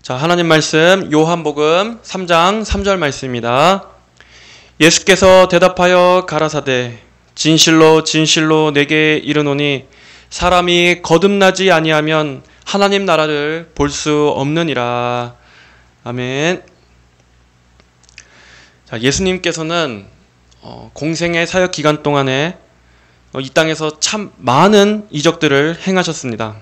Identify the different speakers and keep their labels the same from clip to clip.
Speaker 1: 자, 하나님 말씀 요한복음 3장 3절 말씀입니다. 예수께서 대답하여 가라사대 진실로 진실로 내게 이르노니 사람이 거듭나지 아니하면 하나님 나라를 볼 수 없느니라. 아멘. 자, 예수님께서는 공생의 사역 기간 동안에 이 땅에서 참 많은 이적들을 행하셨습니다.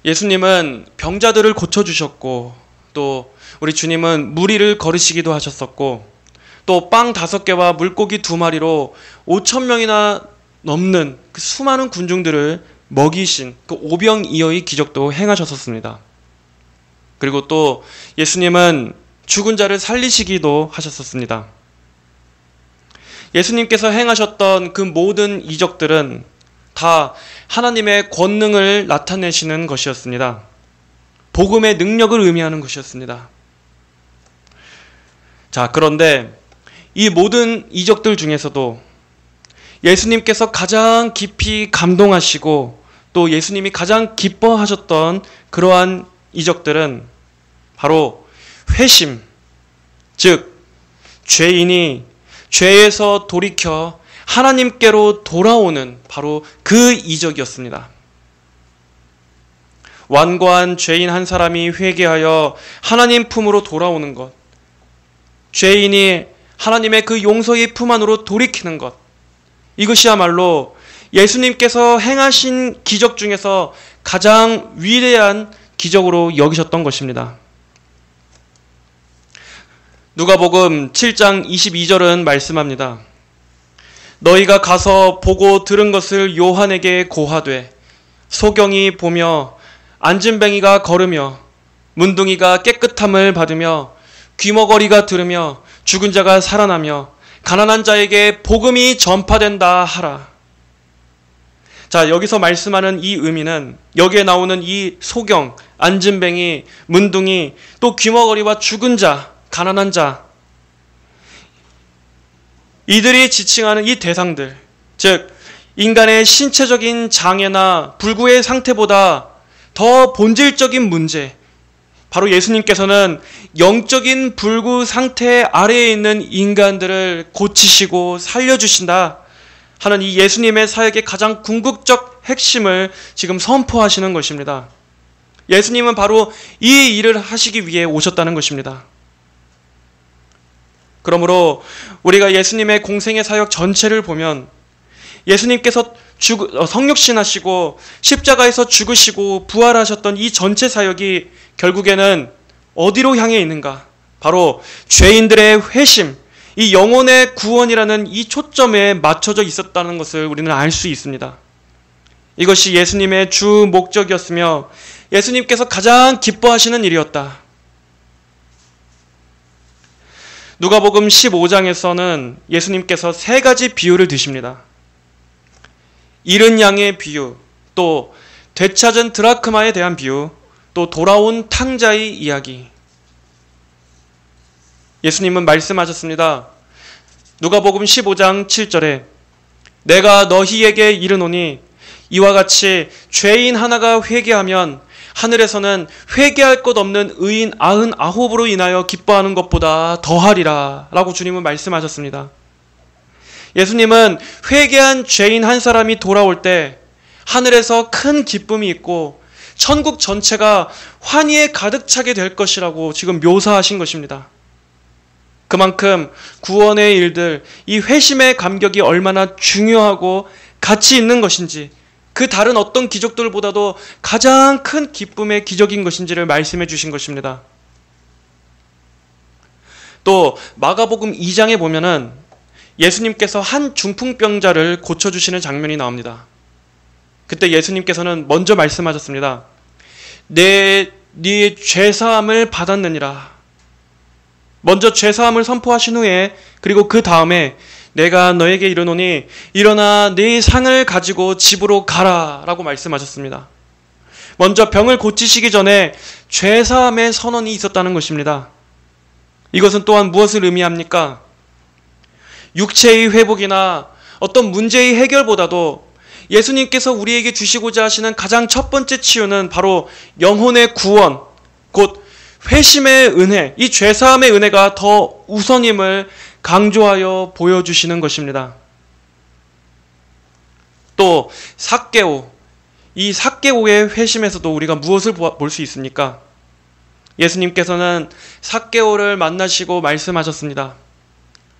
Speaker 1: 예수님은 병자들을 고쳐주셨고, 또 우리 주님은 무리를 거르시기도 하셨었고, 또 빵 5개와 물고기 2마리로 5,000명이나 넘는 그 수많은 군중들을 먹이신 그 오병이어의 기적도 행하셨었습니다. 그리고 또 예수님은 죽은 자를 살리시기도 하셨었습니다. 예수님께서 행하셨던 그 모든 이적들은 다 하나님의 권능을 나타내시는 것이었습니다. 복음의 능력을 의미하는 것이었습니다. 자, 그런데 이 모든 이적들 중에서도 예수님께서 가장 깊이 감동하시고 또 예수님이 가장 기뻐하셨던 그러한 이적들은 바로 회심, 즉 죄인이 죄에서 돌이켜 하나님께로 돌아오는 바로 그 이적이었습니다. 완고한 죄인 한 사람이 회개하여 하나님 품으로 돌아오는 것, 죄인이 하나님의 그 용서의 품 안으로 돌이키는 것, 이것이야말로 예수님께서 행하신 기적 중에서 가장 위대한 기적으로 여기셨던 것입니다. 누가복음 7장 22절은 말씀합니다. 너희가 가서 보고 들은 것을 요한에게 고하되 소경이 보며 안진뱅이가 걸으며 문둥이가 깨끗함을 받으며 귀머거리가 들으며 죽은 자가 살아나며 가난한 자에게 복음이 전파된다 하라. 자, 여기서 말씀하는 이 의미는 여기에 나오는 이 소경, 안진뱅이, 문둥이, 또 귀머거리와 죽은 자, 가난한 자, 이들이 지칭하는 이 대상들, 즉 인간의 신체적인 장애나 불구의 상태보다 더 본질적인 문제, 바로 예수님께서는 영적인 불구 상태 아래에 있는 인간들을 고치시고 살려주신다 하는 이 예수님의 사역의 가장 궁극적 핵심을 지금 선포하시는 것입니다. 예수님은 바로 이 일을 하시기 위해 오셨다는 것입니다. 그러므로 우리가 예수님의 공생의 사역 전체를 보면 예수님께서 성육신하시고 십자가에서 죽으시고 부활하셨던 이 전체 사역이 결국에는 어디로 향해 있는가? 바로 죄인들의 회심, 이 영혼의 구원이라는 이 초점에 맞춰져 있었다는 것을 우리는 알 수 있습니다. 이것이 예수님의 주 목적이었으며 예수님께서 가장 기뻐하시는 일이었다. 누가복음 15장에서는 예수님께서 3가지 비유를 드십니다. 잃은 양의 비유, 또 되찾은 드라크마에 대한 비유, 또 돌아온 탕자의 이야기. 예수님은 말씀하셨습니다. 누가복음 15장 7절에 내가 너희에게 이르노니 이와 같이 죄인 하나가 회개하면 하늘에서는 회개할 것 없는 의인 99으로 인하여 기뻐하는 것보다 더하리라 라고 주님은 말씀하셨습니다. 예수님은 회개한 죄인 한 사람이 돌아올 때 하늘에서 큰 기쁨이 있고 천국 전체가 환희에 가득 차게 될 것이라고 지금 묘사하신 것입니다. 그만큼 구원의 일들, 이 회심의 감격이 얼마나 중요하고 가치 있는 것인지, 그 다른 어떤 기적들보다도 가장 큰 기쁨의 기적인 것인지를 말씀해 주신 것입니다. 또 마가복음 2장에 보면은 예수님께서 한 중풍병자를 고쳐주시는 장면이 나옵니다. 그때 예수님께서는 먼저 말씀하셨습니다. 네 죄사함을 받았느니라. 먼저 죄사함을 선포하신 후에, 그리고 그 다음에 내가 너에게 이르노니 일어나 네 상을 가지고 집으로 가라 라고 말씀하셨습니다. 먼저 병을 고치시기 전에 죄사함의 선언이 있었다는 것입니다. 이것은 또한 무엇을 의미합니까? 육체의 회복이나 어떤 문제의 해결보다도 예수님께서 우리에게 주시고자 하시는 가장 첫 번째 치유는 바로 영혼의 구원, 곧 회심의 은혜, 이 죄사함의 은혜가 더 우선임을 강조하여 보여주시는 것입니다. 또 삭개오, 이 삭개오의 회심에서도 우리가 무엇을 볼 수 있습니까? 예수님께서는 삭개오를 만나시고 말씀하셨습니다.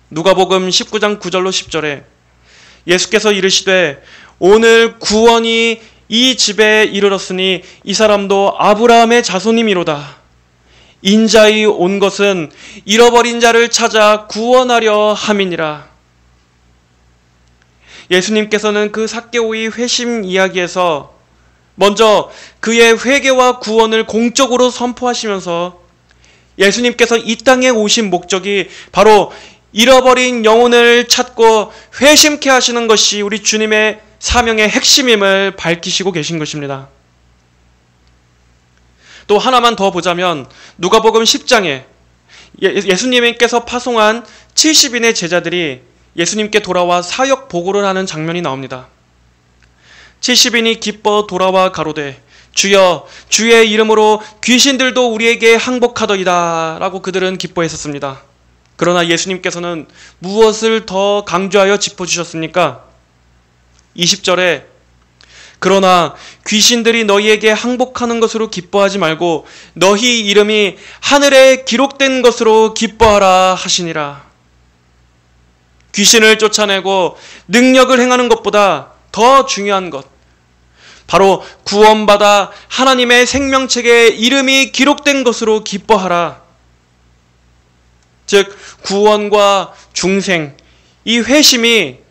Speaker 1: 누가복음 19장 9절로 10절에 예수께서 이르시되 오늘 구원이 이 집에 이르렀으니 이 사람도 아브라함의 자손이미로다. 인자의 온 것은 잃어버린 자를 찾아 구원하려 함이니라. 예수님께서는 그 삭개오의 회심 이야기에서 먼저 그의 회개와 구원을 공적으로 선포하시면서 예수님께서 이 땅에 오신 목적이 바로 잃어버린 영혼을 찾고 회심케 하시는 것이 우리 주님의 사명의 핵심임을 밝히시고 계신 것입니다. 또 하나만 더 보자면 누가복음 10장에 예수님께서 파송한 70인의 제자들이 예수님께 돌아와 사역 보고를 하는 장면이 나옵니다. 70인이 기뻐 돌아와 가로되 주여 주의 이름으로 귀신들도 우리에게 항복하더이다 라고 그들은 기뻐했었습니다. 그러나 예수님께서는 무엇을 더 강조하여 짚어주셨습니까? 20절에 그러나 귀신들이 너희에게 항복하는 것으로 기뻐하지 말고 너희 이름이 하늘에 기록된 것으로 기뻐하라 하시니라. 귀신을 쫓아내고 능력을 행하는 것보다 더 중요한 것, 바로 구원받아 하나님의 생명책에 이름이 기록된 것으로 기뻐하라. 즉 구원과 중생, 이 회심이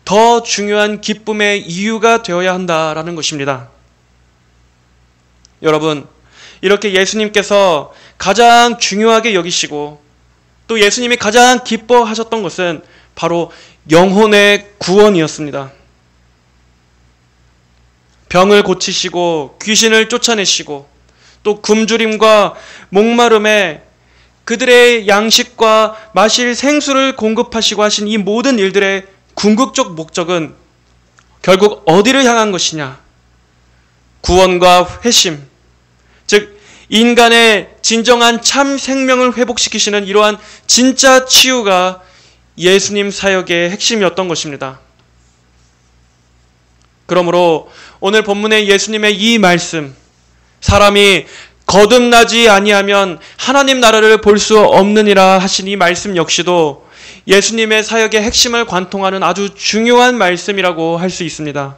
Speaker 1: 더 중요한 기쁨의 이유가 되어야 한다라는 것입니다. 여러분, 이렇게 예수님께서 가장 중요하게 여기시고 또 예수님이 가장 기뻐하셨던 것은 바로 영혼의 구원이었습니다. 병을 고치시고 귀신을 쫓아내시고 또 굶주림과 목마름에 그들의 양식과 마실 생수를 공급하시고 하신 이 모든 일들의 궁극적 목적은 결국 어디를 향한 것이냐? 구원과 회심, 즉 인간의 진정한 참 생명을 회복시키시는 이러한 진짜 치유가 예수님 사역의 핵심이었던 것입니다. 그러므로 오늘 본문의 예수님의 이 말씀, 사람이 거듭나지 아니하면 하나님 나라를 볼 수 없느니라 하신 이 말씀 역시도 예수님의 사역의 핵심을 관통하는 아주 중요한 말씀이라고 할 수 있습니다.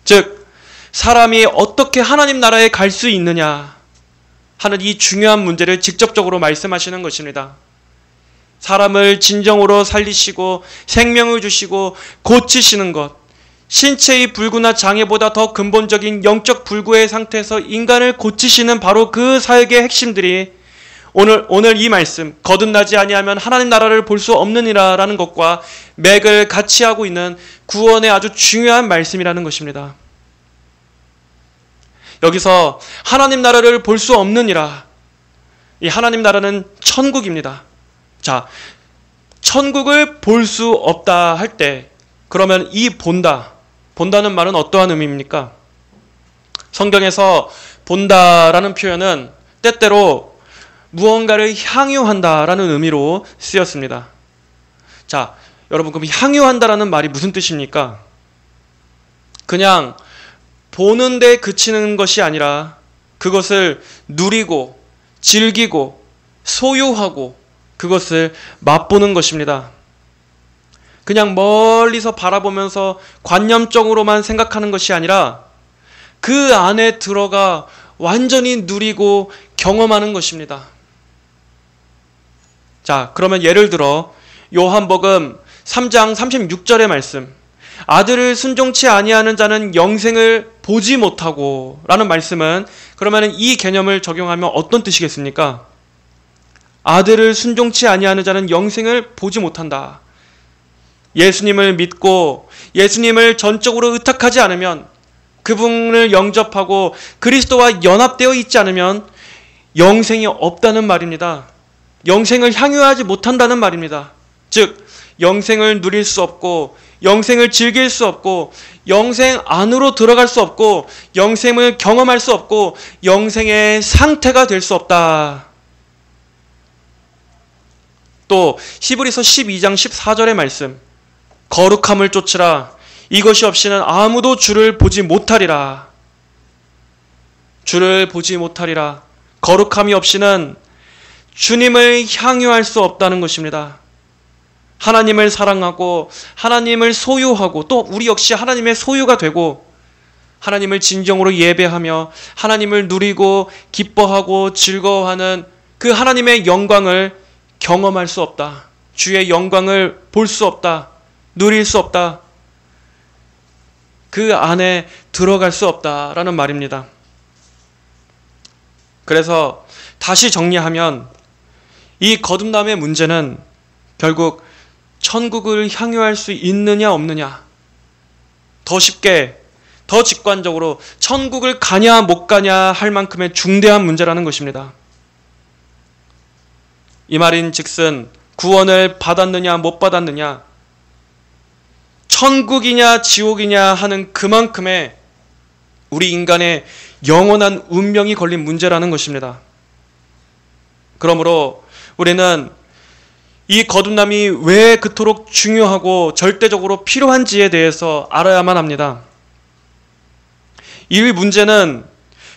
Speaker 1: 즉 사람이 어떻게 하나님 나라에 갈 수 있느냐 하는 이 중요한 문제를 직접적으로 말씀하시는 것입니다. 사람을 진정으로 살리시고 생명을 주시고 고치시는 것, 신체의 불구나 장애보다 더 근본적인 영적 불구의 상태에서 인간을 고치시는 바로 그 사역의 핵심들이 오늘 이 말씀, 거듭나지 아니하면 하나님 나라를 볼 수 없느니라 라는 것과 맥을 같이 하고 있는 구원의 아주 중요한 말씀이라는 것입니다. 여기서 하나님 나라를 볼 수 없느니라, 이 하나님 나라는 천국입니다. 자, 천국을 볼 수 없다 할 때 그러면 이 본다는 말은 어떠한 의미입니까? 성경에서 본다라는 표현은 때때로 무언가를 향유한다라는 의미로 쓰였습니다. 자, 여러분 그럼 향유한다라는 말이 무슨 뜻입니까? 그냥 보는 데 그치는 것이 아니라 그것을 누리고 즐기고 소유하고 그것을 맛보는 것입니다. 그냥 멀리서 바라보면서 관념적으로만 생각하는 것이 아니라 그 안에 들어가 완전히 누리고 경험하는 것입니다. 자, 그러면 예를 들어 요한복음 3장 36절의 말씀, 아들을 순종치 아니하는 자는 영생을 보지 못하고 라는 말씀은 그러면 이 개념을 적용하면 어떤 뜻이겠습니까? 아들을 순종치 아니하는 자는 영생을 보지 못한다. 예수님을 믿고 예수님을 전적으로 의탁하지 않으면, 그분을 영접하고 그리스도와 연합되어 있지 않으면 영생이 없다는 말입니다. 영생을 향유하지 못한다는 말입니다. 즉 영생을 누릴 수 없고 영생을 즐길 수 없고 영생 안으로 들어갈 수 없고 영생을 경험할 수 없고 영생의 상태가 될 수 없다. 또 히브리서 12장 14절의 말씀, 거룩함을 쫓으라. 이것이 없이는 아무도 주를 보지 못하리라. 주를 보지 못하리라. 거룩함이 없이는 주님을 향유할 수 없다는 것입니다. 하나님을 사랑하고 하나님을 소유하고 또 우리 역시 하나님의 소유가 되고 하나님을 진정으로 예배하며 하나님을 누리고 기뻐하고 즐거워하는 그 하나님의 영광을 경험할 수 없다. 주의 영광을 볼 수 없다. 누릴 수 없다. 그 안에 들어갈 수 없다라는 말입니다. 그래서 다시 정리하면 이 거듭남의 문제는 결국 천국을 향유할 수 있느냐 없느냐, 더 쉽게 더 직관적으로 천국을 가냐 못 가냐 할 만큼의 중대한 문제라는 것입니다. 이 말인 즉슨 구원을 받았느냐 못 받았느냐, 천국이냐 지옥이냐 하는 그만큼의 우리 인간의 영원한 운명이 걸린 문제라는 것입니다. 그러므로 우리는 이 거듭남이 왜 그토록 중요하고 절대적으로 필요한지에 대해서 알아야만 합니다. 이 문제는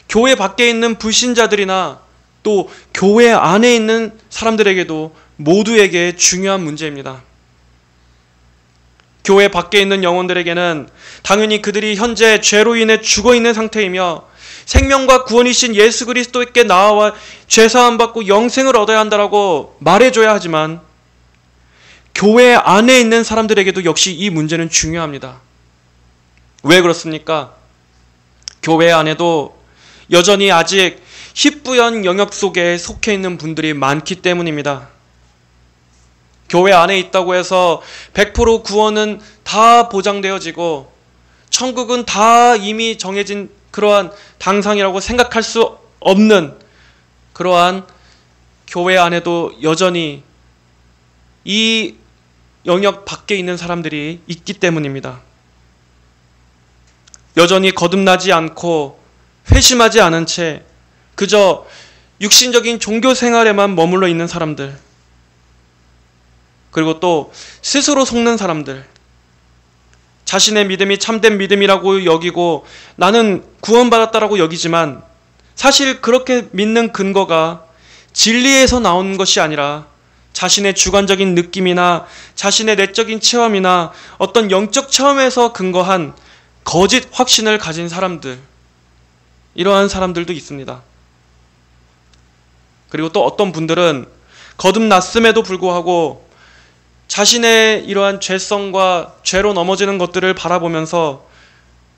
Speaker 1: 교회 밖에 있는 불신자들이나 또 교회 안에 있는 사람들에게도 모두에게 중요한 문제입니다. 교회 밖에 있는 영혼들에게는 당연히 그들이 현재 죄로 인해 죽어있는 상태이며 생명과 구원이신 예수 그리스도께 나와 죄사함 받고 영생을 얻어야 한다라고 말해줘야 하지만 교회 안에 있는 사람들에게도 역시 이 문제는 중요합니다. 왜 그렇습니까? 교회 안에도 여전히 아직 희뿌연 영역 속에 속해 있는 분들이 많기 때문입니다. 교회 안에 있다고 해서 100% 구원은 다 보장되어지고 천국은 다 이미 정해진 그러한 당상이라고 생각할 수 없는 그러한 교회 안에도 여전히 이 영역 밖에 있는 사람들이 있기 때문입니다. 여전히 거듭나지 않고 회심하지 않은 채 그저 육신적인 종교 생활에만 머물러 있는 사람들, 그리고 또 스스로 속는 사람들, 자신의 믿음이 참된 믿음이라고 여기고 나는 구원받았다라고 여기지만 사실 그렇게 믿는 근거가 진리에서 나오는 것이 아니라 자신의 주관적인 느낌이나 자신의 내적인 체험이나 어떤 영적 체험에서 근거한 거짓 확신을 가진 사람들, 이러한 사람들도 있습니다. 그리고 또 어떤 분들은 거듭났음에도 불구하고 자신의 이러한 죄성과 죄로 넘어지는 것들을 바라보면서,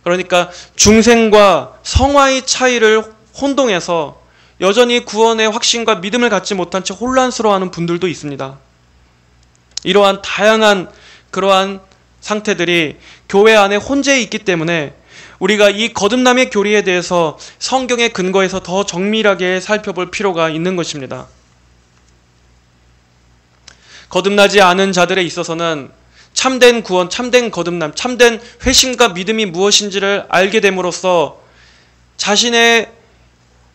Speaker 1: 그러니까 중생과 성화의 차이를 혼동해서 여전히 구원의 확신과 믿음을 갖지 못한 채 혼란스러워하는 분들도 있습니다. 이러한 다양한 그러한 상태들이 교회 안에 혼재해 있기 때문에 우리가 이 거듭남의 교리에 대해서 성경의 근거에서 더 정밀하게 살펴볼 필요가 있는 것입니다. 거듭나지 않은 자들에 있어서는 참된 구원, 참된 거듭남, 참된 회심과 믿음이 무엇인지를 알게 됨으로써 자신의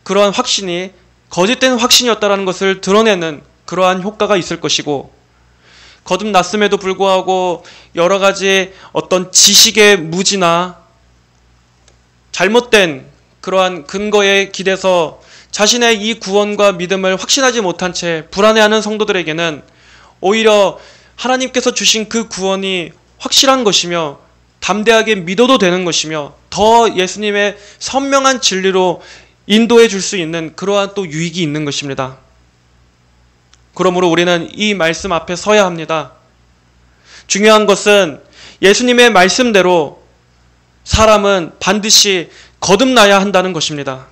Speaker 1: 그러한 확신이 거짓된 확신이었다는 것을 드러내는 그러한 효과가 있을 것이고, 거듭났음에도 불구하고 여러 가지 어떤 지식의 무지나 잘못된 그러한 근거에 기대서 자신의 이 구원과 믿음을 확신하지 못한 채 불안해하는 성도들에게는 오히려 하나님께서 주신 그 구원이 확실한 것이며 담대하게 믿어도 되는 것이며 더 예수님의 선명한 진리로 인도해 줄 수 있는 그러한 또 유익이 있는 것입니다. 그러므로 우리는 이 말씀 앞에 서야 합니다. 중요한 것은 예수님의 말씀대로 사람은 반드시 거듭나야 한다는 것입니다.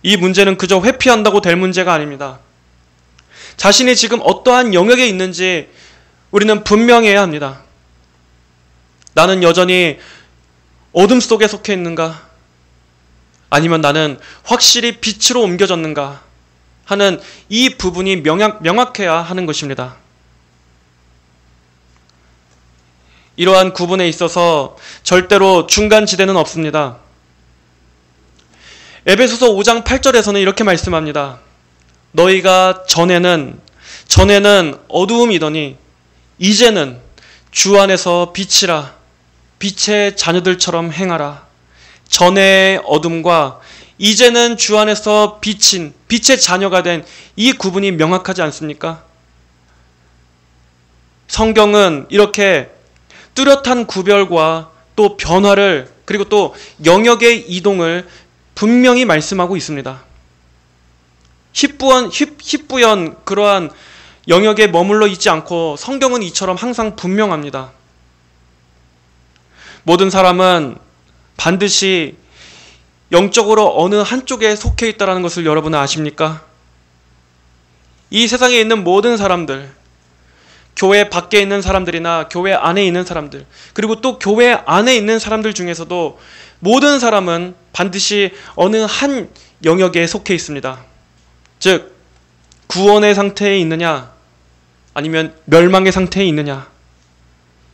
Speaker 1: 이 문제는 그저 회피한다고 될 문제가 아닙니다. 자신이 지금 어떠한 영역에 있는지 우리는 분명해야 합니다. 나는 여전히 어둠 속에 속해 있는가? 아니면 나는 확실히 빛으로 옮겨졌는가? 하는 이 부분이 명확해야 하는 것입니다. 이러한 구분에 있어서 절대로 중간 지대는 없습니다. 에베소서 5장 8절에서는 이렇게 말씀합니다. 너희가 전에는 어두움이더니 이제는 주 안에서 빛이라. 빛의 자녀들처럼 행하라. 전의 어둠과 이제는 주 안에서 빛의 자녀가 된 이 구분이 명확하지 않습니까? 성경은 이렇게 뚜렷한 구별과 또 변화를 그리고 또 영역의 이동을 분명히 말씀하고 있습니다. 희뿌연 그러한 영역에 머물러 있지 않고 성경은 이처럼 항상 분명합니다. 모든 사람은 반드시 영적으로 어느 한쪽에 속해 있다는 것을 여러분은 아십니까? 이 세상에 있는 모든 사람들, 교회 밖에 있는 사람들이나 교회 안에 있는 사람들, 그리고 또 교회 안에 있는 사람들 중에서도 모든 사람은 반드시 어느 한 영역에 속해 있습니다. 즉, 구원의 상태에 있느냐, 아니면 멸망의 상태에 있느냐,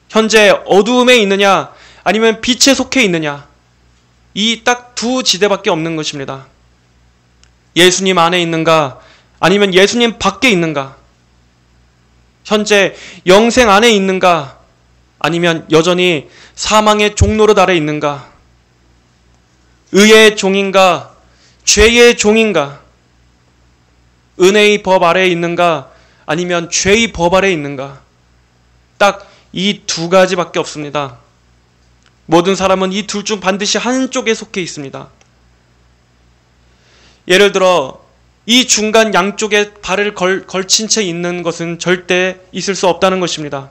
Speaker 1: 현재 어두움에 있느냐, 아니면 빛에 속해 있느냐, 이 딱 두 지대밖에 없는 것입니다. 예수님 안에 있는가, 아니면 예수님 밖에 있는가, 현재 영생 안에 있는가, 아니면 여전히 사망의 종노릇 아래 있는가, 의의 종인가, 죄의 종인가, 은혜의 법 아래에 있는가, 아니면 죄의 법 아래에 있는가, 딱 이 두 가지밖에 없습니다. 모든 사람은 이 둘 중 반드시 한쪽에 속해 있습니다. 예를 들어 이 중간 양쪽에 발을 걸친 채 있는 것은 절대 있을 수 없다는 것입니다.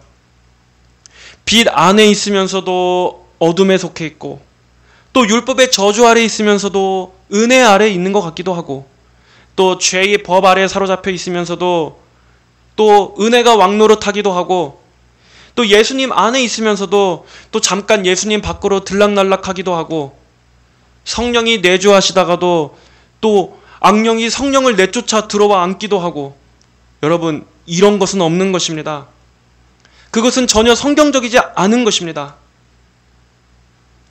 Speaker 1: 빛 안에 있으면서도 어둠에 속해 있고, 또 율법의 저주 아래 있으면서도 은혜 아래 있는 것 같기도 하고, 또 죄의 법 아래 사로잡혀 있으면서도 또 은혜가 왕노릇하기도 하고, 또 예수님 안에 있으면서도 또 잠깐 예수님 밖으로 들락날락하기도 하고, 성령이 내주하시다가도 또 악령이 성령을 내쫓아 들어와 앉기도 하고, 여러분, 이런 것은 없는 것입니다. 그것은 전혀 성경적이지 않은 것입니다.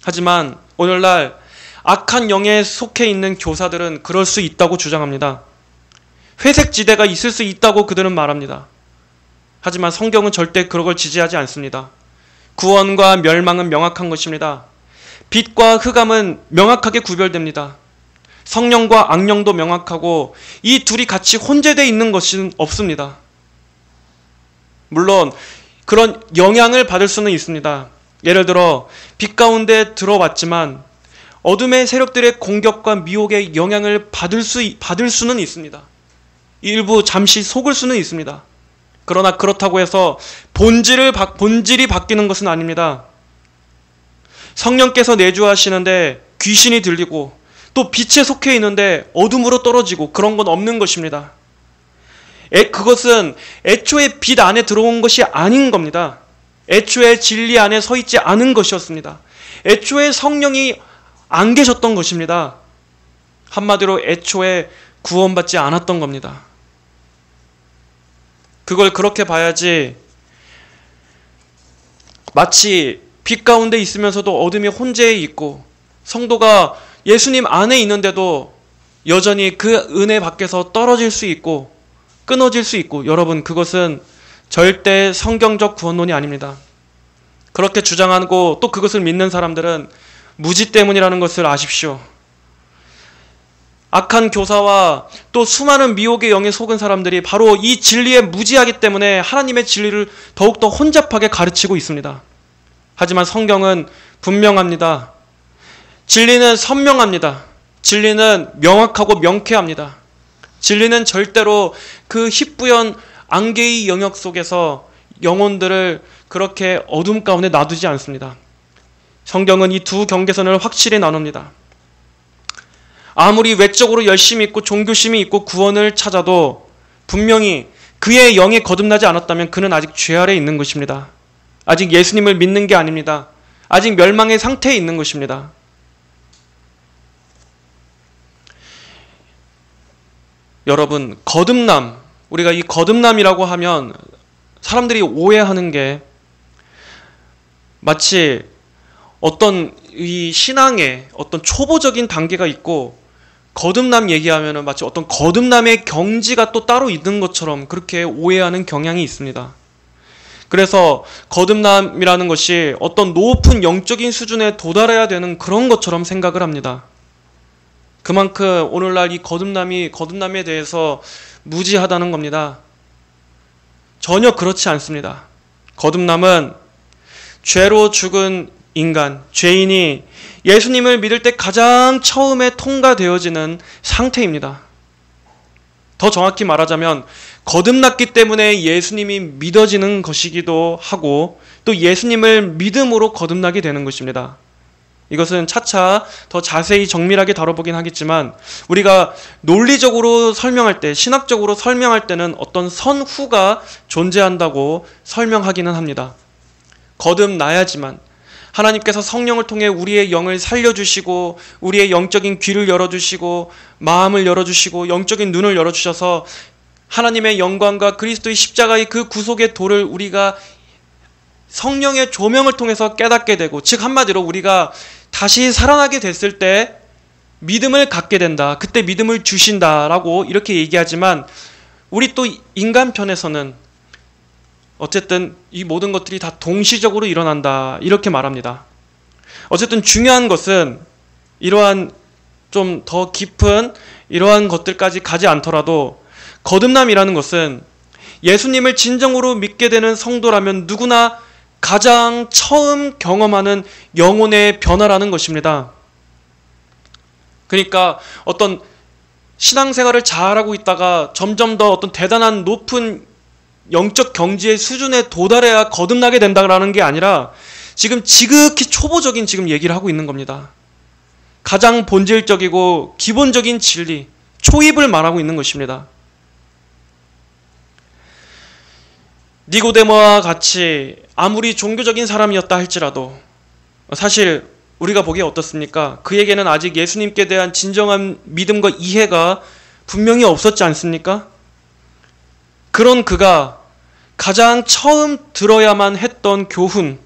Speaker 1: 하지만 오늘날 악한 영에 속해 있는 교사들은 그럴 수 있다고 주장합니다. 회색 지대가 있을 수 있다고 그들은 말합니다. 하지만 성경은 절대 그런 걸 지지하지 않습니다. 구원과 멸망은 명확한 것입니다. 빛과 흑암은 명확하게 구별됩니다. 성령과 악령도 명확하고 이 둘이 같이 혼재되어 있는 것은 없습니다. 물론 그런 영향을 받을 수는 있습니다. 예를 들어 빛 가운데 들어왔지만 어둠의 세력들의 공격과 미혹의 영향을 받을 수는 있습니다. 일부 잠시 속을 수는 있습니다. 그러나 그렇다고 해서 본질이 바뀌는 것은 아닙니다. 성령께서 내주하시는데 귀신이 들리고 또 빛에 속해 있는데 어둠으로 떨어지고 그런 건 없는 것입니다. 그것은 애초에 빛 안에 들어온 것이 아닌 겁니다. 애초에 진리 안에 서 있지 않은 것이었습니다. 애초에 성령이 안 계셨던 것입니다. 한마디로 애초에 구원받지 않았던 겁니다. 그걸 그렇게 봐야지 마치 빛 가운데 있으면서도 어둠이 혼재해 있고 성도가 예수님 안에 있는데도 여전히 그 은혜 밖에서 떨어질 수 있고 끊어질 수 있고, 여러분, 그것은 절대 성경적 구원론이 아닙니다. 그렇게 주장하고 또 그것을 믿는 사람들은 무지 때문이라는 것을 아십시오. 악한 교사와 또 수많은 미혹의 영에 속은 사람들이 바로 이 진리에 무지하기 때문에 하나님의 진리를 더욱더 혼잡하게 가르치고 있습니다. 하지만 성경은 분명합니다. 진리는 선명합니다. 진리는 명확하고 명쾌합니다. 진리는 절대로 그 희뿌연 안개의 영역 속에서 영혼들을 그렇게 어둠 가운데 놔두지 않습니다. 성경은 이 두 경계선을 확실히 나눕니다. 아무리 외적으로 열심히 있고 종교심이 있고 구원을 찾아도 분명히 그의 영에 거듭나지 않았다면 그는 아직 죄 아래에 있는 것입니다. 아직 예수님을 믿는 게 아닙니다. 아직 멸망의 상태에 있는 것입니다. 여러분, 거듭남, 우리가 이 거듭남이라고 하면 사람들이 오해하는 게 마치 어떤 이 신앙의 어떤 초보적인 단계가 있고, 거듭남 얘기하면은 마치 어떤 거듭남의 경지가 또 따로 있는 것처럼 그렇게 오해하는 경향이 있습니다. 그래서 거듭남이라는 것이 어떤 높은 영적인 수준에 도달해야 되는 그런 것처럼 생각을 합니다. 그만큼 오늘날 이 거듭남에 대해서 무지하다는 겁니다. 전혀 그렇지 않습니다. 거듭남은 죄로 죽은 인간, 죄인이 예수님을 믿을 때 가장 처음에 통과되어지는 상태입니다. 더 정확히 말하자면 거듭났기 때문에 예수님이 믿어지는 것이기도 하고, 또 예수님을 믿음으로 거듭나게 되는 것입니다. 이것은 차차 더 자세히 정밀하게 다뤄보긴 하겠지만, 우리가 논리적으로 설명할 때, 신학적으로 설명할 때는 어떤 선후가 존재한다고 설명하기는 합니다. 거듭나야지만 하나님께서 성령을 통해 우리의 영을 살려주시고, 우리의 영적인 귀를 열어주시고, 마음을 열어주시고, 영적인 눈을 열어주셔서 하나님의 영광과 그리스도의 십자가의 그 구속의 도를 우리가 성령의 조명을 통해서 깨닫게 되고, 즉 한마디로 우리가 다시 살아나게 됐을 때 믿음을 갖게 된다. 그때 믿음을 주신다라고 이렇게 얘기하지만, 우리 또 인간 편에서는 어쨌든 이 모든 것들이 다 동시적으로 일어난다 이렇게 말합니다. 어쨌든 중요한 것은 이러한 좀 더 깊은 이러한 것들까지 가지 않더라도, 거듭남이라는 것은 예수님을 진정으로 믿게 되는 성도라면 누구나 가장 처음 경험하는 영혼의 변화라는 것입니다. 그러니까 어떤 신앙생활을 잘하고 있다가 점점 더 어떤 대단한 높은 영적 경지의 수준에 도달해야 거듭나게 된다라는 게 아니라, 지금 지극히 초보적인 지금 얘기를 하고 있는 겁니다. 가장 본질적이고 기본적인 진리, 초입을 말하고 있는 것입니다. 니고데모와 같이 아무리 종교적인 사람이었다 할지라도 사실 우리가 보기에 어떻습니까? 그에게는 아직 예수님께 대한 진정한 믿음과 이해가 분명히 없었지 않습니까? 그런 그가 가장 처음 들어야만 했던 교훈,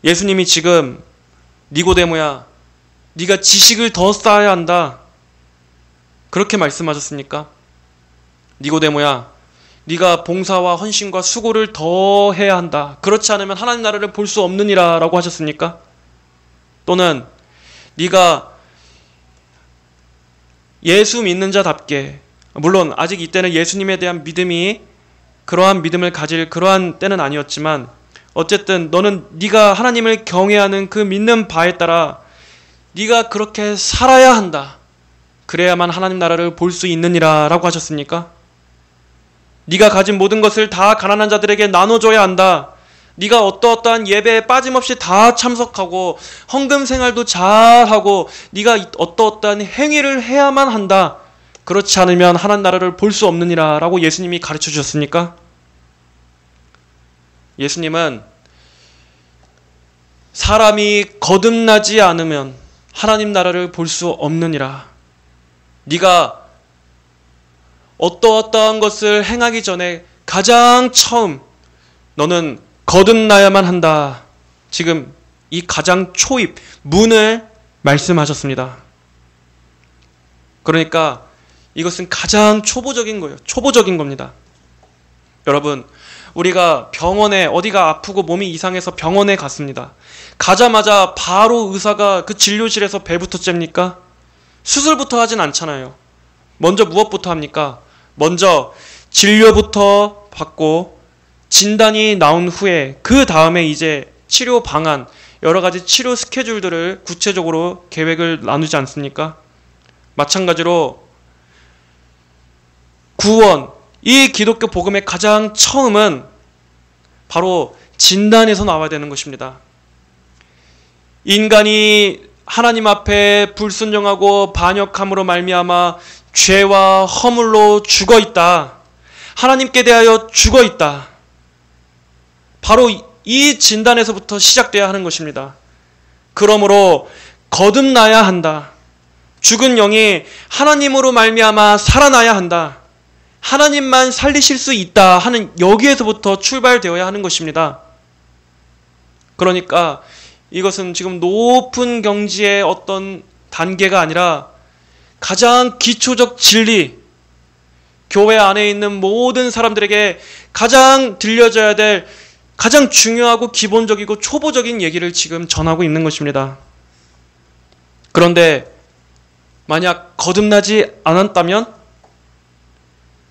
Speaker 1: 예수님이 지금 니고데모야, 네가 지식을 더 쌓아야 한다, 그렇게 말씀하셨습니까? 니고데모야, 네가 봉사와 헌신과 수고를 더 해야 한다, 그렇지 않으면 하나님 나라를 볼 수 없느니라 라고 하셨습니까? 또는 네가 예수 믿는 자답게, 물론 아직 이때는 예수님에 대한 믿음이 그러한 믿음을 가질 그러한 때는 아니었지만, 어쨌든 너는 네가 하나님을 경외하는 그 믿는 바에 따라 네가 그렇게 살아야 한다, 그래야만 하나님 나라를 볼 수 있느니라 라고 하셨습니까? 네가 가진 모든 것을 다 가난한 자들에게 나눠줘야 한다, 네가 어떠어떠한 예배에 빠짐없이 다 참석하고 헌금 생활도 잘하고 네가 어떠어떠한 행위를 해야만 한다, 그렇지 않으면 하나님 나라를 볼 수 없느니라 라고 예수님이 가르쳐 주셨습니까? 예수님은 사람이 거듭나지 않으면 하나님 나라를 볼 수 없느니라, 네가 어떠어떠한 것을 행하기 전에 가장 처음 너는 거듭나야만 한다, 지금 이 가장 초입 문을 말씀하셨습니다. 그러니까 이것은 가장 초보적인 거예요. 초보적인 겁니다. 여러분, 우리가 병원에 어디가 아프고 몸이 이상해서 병원에 갔습니다. 가자마자 바로 의사가 그 진료실에서 배부터 잽니까? 수술부터 하진 않잖아요. 먼저 무엇부터 합니까? 먼저 진료부터 받고 진단이 나온 후에 그 다음에 이제 치료 방안, 여러 가지 치료 스케줄들을 구체적으로 계획을 나누지 않습니까? 마찬가지로 구원, 이 기독교 복음의 가장 처음은 바로 진단에서 나와야 되는 것입니다. 인간이 하나님 앞에 불순종하고 반역함으로 말미암아 죄와 허물로 죽어있다, 하나님께 대하여 죽어있다, 바로 이 진단에서부터 시작되어야 하는 것입니다. 그러므로 거듭나야 한다, 죽은 영이 하나님으로 말미암아 살아나야 한다, 하나님만 살리실 수 있다 하는 여기에서부터 출발되어야 하는 것입니다. 그러니까 이것은 지금 높은 경지의 어떤 단계가 아니라 가장 기초적 진리, 교회 안에 있는 모든 사람들에게 가장 들려져야 될 가장 중요하고 기본적이고 초보적인 얘기를 지금 전하고 있는 것입니다. 그런데 만약 거듭나지 않았다면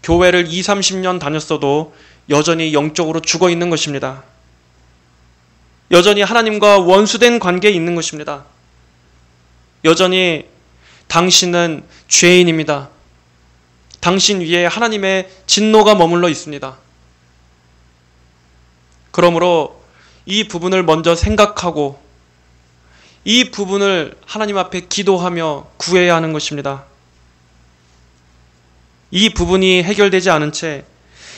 Speaker 1: 교회를 20, 30년 다녔어도 여전히 영적으로 죽어 있는 것입니다. 여전히 하나님과 원수된 관계에 있는 것입니다. 여전히 당신은 죄인입니다. 당신 위에 하나님의 진노가 머물러 있습니다. 그러므로 이 부분을 먼저 생각하고 이 부분을 하나님 앞에 기도하며 구해야 하는 것입니다. 이 부분이 해결되지 않은 채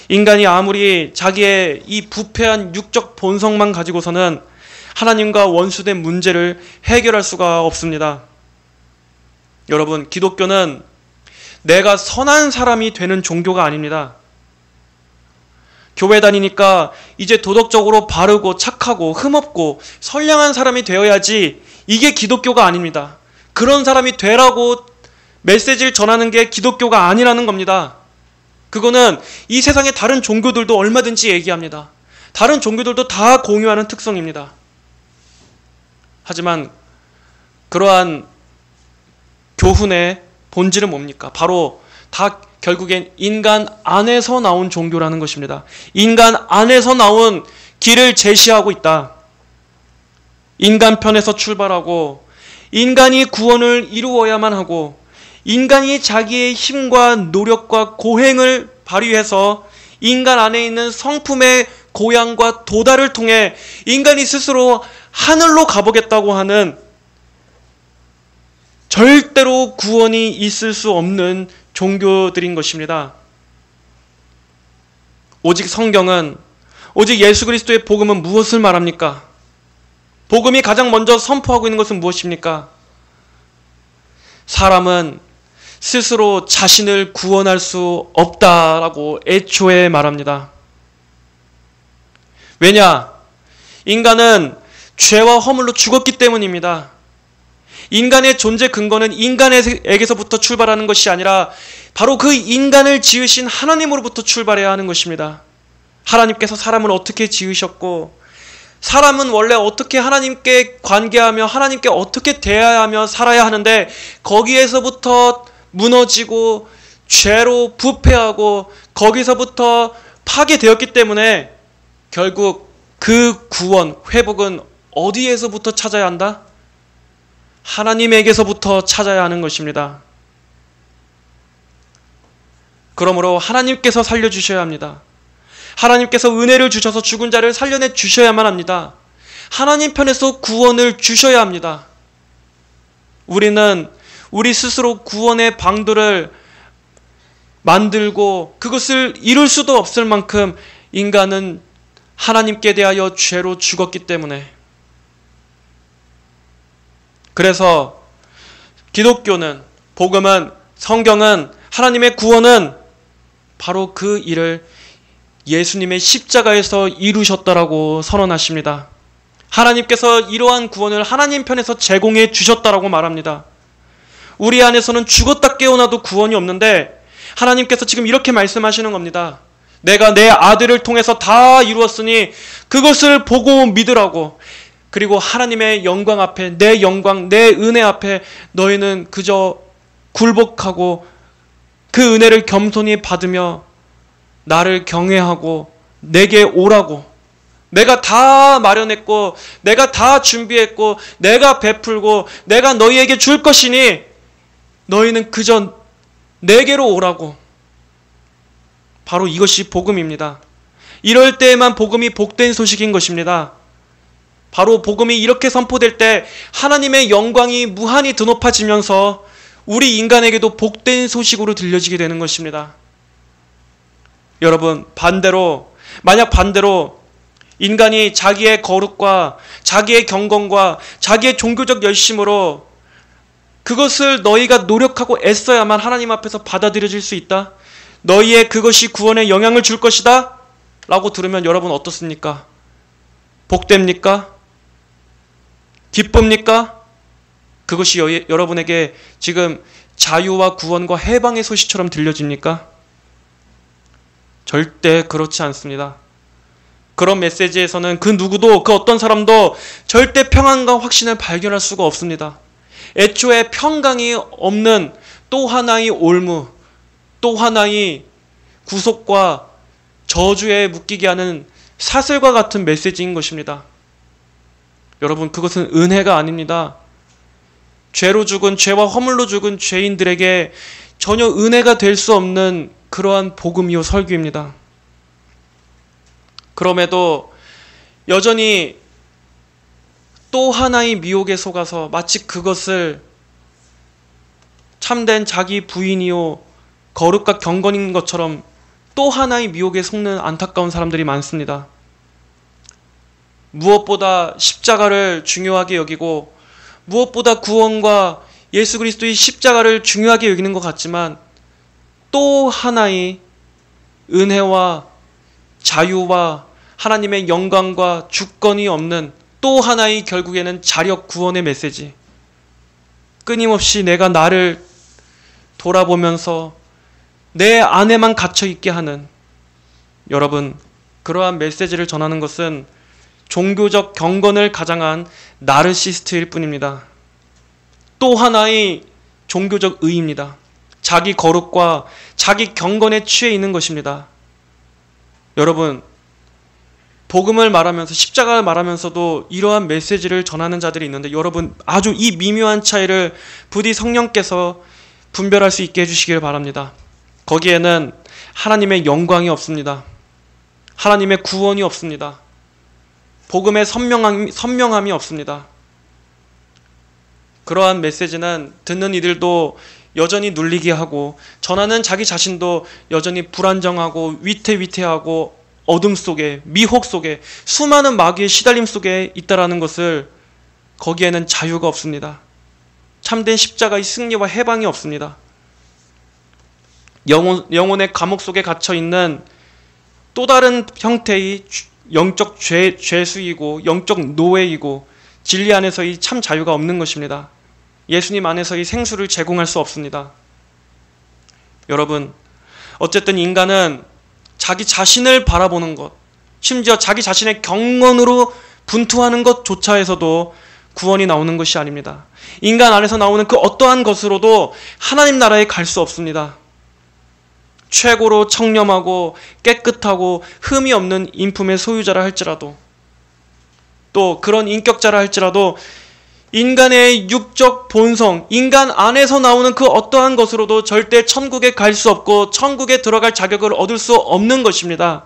Speaker 1: 인간이 아무리 자기의 이 부패한 육적 본성만 가지고서는 하나님과 원수된 문제를 해결할 수가 없습니다. 여러분, 기독교는 내가 선한 사람이 되는 종교가 아닙니다. 교회 다니니까 이제 도덕적으로 바르고 착하고 흠없고 선량한 사람이 되어야지, 이게 기독교가 아닙니다. 그런 사람이 되라고 메시지를 전하는 게 기독교가 아니라는 겁니다. 그거는 이 세상의 다른 종교들도 얼마든지 얘기합니다. 다른 종교들도 다 공유하는 특성입니다. 하지만 그러한 교훈의 본질은 뭡니까? 바로 다 결국엔 인간 안에서 나온 종교라는 것입니다. 인간 안에서 나온 길을 제시하고 있다. 인간 편에서 출발하고 인간이 구원을 이루어야만 하고 인간이 자기의 힘과 노력과 고행을 발휘해서 인간 안에 있는 성품의 고양과 도달을 통해 인간이 스스로 하늘로 가보겠다고 하는 절대로 구원이 있을 수 없는 종교들인 것입니다. 오직 성경은, 오직 예수 그리스도의 복음은 무엇을 말합니까? 복음이 가장 먼저 선포하고 있는 것은 무엇입니까? 사람은 스스로 자신을 구원할 수 없다라고 애초에 말합니다. 왜냐? 인간은 죄와 허물로 죽었기 때문입니다. 인간의 존재 근거는 인간에게서부터 출발하는 것이 아니라 바로 그 인간을 지으신 하나님으로부터 출발해야 하는 것입니다. 하나님께서 사람을 어떻게 지으셨고 사람은 원래 어떻게 하나님께 관계하며 하나님께 어떻게 대해야 하며 살아야 하는데 거기에서부터 무너지고 죄로 부패하고 거기서부터 파괴되었기 때문에 결국 그 구원, 회복은 어디에서부터 찾아야 한다? 하나님에게서부터 찾아야 하는 것입니다. 그러므로 하나님께서 살려주셔야 합니다. 하나님께서 은혜를 주셔서 죽은 자를 살려내 주셔야만 합니다. 하나님 편에서 구원을 주셔야 합니다. 우리는 우리 스스로 구원의 방도를 만들고 그것을 이룰 수도 없을 만큼 인간은 하나님께 대하여 죄로 죽었기 때문에, 그래서 기독교는, 복음은, 성경은, 하나님의 구원은 바로 그 일을 예수님의 십자가에서 이루셨다라고 선언하십니다. 하나님께서 이러한 구원을 하나님 편에서 제공해 주셨다라고 말합니다. 우리 안에서는 죽었다 깨어나도 구원이 없는데 하나님께서 지금 이렇게 말씀하시는 겁니다. 내가 내 아들을 통해서 다 이루었으니 그것을 보고 믿으라고. 그리고 하나님의 영광 앞에, 내 영광, 내 은혜 앞에 너희는 그저 굴복하고 그 은혜를 겸손히 받으며 나를 경외하고 내게 오라고. 내가 다 마련했고 내가 다 준비했고 내가 베풀고 내가 너희에게 줄 것이니 너희는 그저 내게로 오라고. 바로 이것이 복음입니다. 이럴 때에만 복음이 복된 소식인 것입니다. 바로 복음이 이렇게 선포될 때 하나님의 영광이 무한히 드높아지면서 우리 인간에게도 복된 소식으로 들려지게 되는 것입니다. 여러분, 만약 반대로 인간이 자기의 거룩과 자기의 경건과 자기의 종교적 열심으로 그것을 너희가 노력하고 애써야만 하나님 앞에서 받아들여질 수 있다, 너희의 그것이 구원에 영향을 줄 것이다 라고 들으면 여러분 어떻습니까? 복됩니까? 기쁩니까? 그것이 여러분에게 지금 자유와 구원과 해방의 소식처럼 들려집니까? 절대 그렇지 않습니다. 그런 메시지에서는 그 누구도, 그 어떤 사람도 절대 평안과 확신을 발견할 수가 없습니다. 애초에 평강이 없는 또 하나의 올무, 또 하나의 구속과 저주에 묶이게 하는 사슬과 같은 메시지인 것입니다. 여러분, 그것은 은혜가 아닙니다. 죄로 죽은, 죄와 허물로 죽은 죄인들에게 전혀 은혜가 될 수 없는 그러한 복음이요 설교입니다. 그럼에도 여전히 또 하나의 미혹에 속아서 마치 그것을 참된 자기 부인이요 거룩과 경건인 것처럼 또 하나의 미혹에 속는 안타까운 사람들이 많습니다. 무엇보다 십자가를 중요하게 여기고 무엇보다 구원과 예수 그리스도의 십자가를 중요하게 여기는 것 같지만 또 하나의 은혜와 자유와 하나님의 영광과 주권이 없는 또 하나의 결국에는 자력 구원의 메시지, 끊임없이 내가 나를 돌아보면서 내 안에만 갇혀있게 하는, 여러분, 그러한 메시지를 전하는 것은 종교적 경건을 가장한 나르시스트일 뿐입니다. 또 하나의 종교적 의입니다. 자기 거룩과 자기 경건에 취해 있는 것입니다. 여러분, 복음을 말하면서 십자가를 말하면서도 이러한 메시지를 전하는 자들이 있는데 여러분 아주 이 미묘한 차이를 부디 성령께서 분별할 수 있게 해주시길 바랍니다. 거기에는 하나님의 영광이 없습니다. 하나님의 구원이 없습니다. 복음의 선명함이 없습니다. 그러한 메시지는 듣는 이들도 여전히 눌리게 하고 전하는 자기 자신도 여전히 불안정하고 위태위태하고 어둠 속에, 미혹 속에, 수많은 마귀의 시달림 속에 있다라는 것을, 거기에는 자유가 없습니다. 참된 십자가의 승리와 해방이 없습니다. 영혼의 감옥 속에 갇혀있는 또 다른 형태의 영적 죄수이고 영적 노예이고 진리 안에서의 참 자유가 없는 것입니다. 예수님 안에서의 생수를 제공할 수 없습니다. 여러분, 어쨌든 인간은 자기 자신을 바라보는 것, 심지어 자기 자신의 경건으로 분투하는 것조차 해서도 구원이 나오는 것이 아닙니다. 인간 안에서 나오는 그 어떠한 것으로도 하나님 나라에 갈 수 없습니다. 최고로 청렴하고 깨끗하고 흠이 없는 인품의 소유자라 할지라도, 또 그런 인격자라 할지라도 인간의 육적 본성, 인간 안에서 나오는 그 어떠한 것으로도 절대 천국에 갈 수 없고 천국에 들어갈 자격을 얻을 수 없는 것입니다.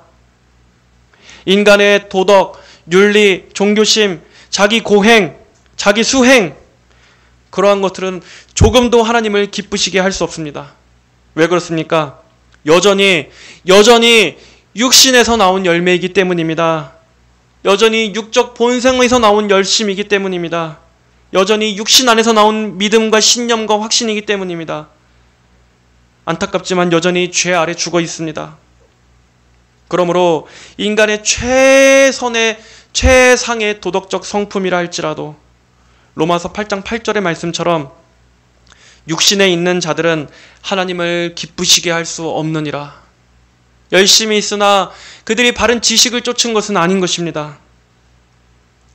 Speaker 1: 인간의 도덕, 윤리, 종교심, 자기 고행, 자기 수행, 그러한 것들은 조금도 하나님을 기쁘시게 할 수 없습니다. 왜 그렇습니까? 여전히 육신에서 나온 열매이기 때문입니다. 여전히 육적 본성에서 나온 열심이기 때문입니다. 여전히 육신 안에서 나온 믿음과 신념과 확신이기 때문입니다. 안타깝지만 여전히 죄 아래 죽어 있습니다. 그러므로 인간의 최상의 도덕적 성품이라 할지라도 로마서 8장 8절의 말씀처럼 육신에 있는 자들은 하나님을 기쁘시게 할 수 없느니라. 열심히 있으나 그들이 바른 지식을 쫓은 것은 아닌 것입니다.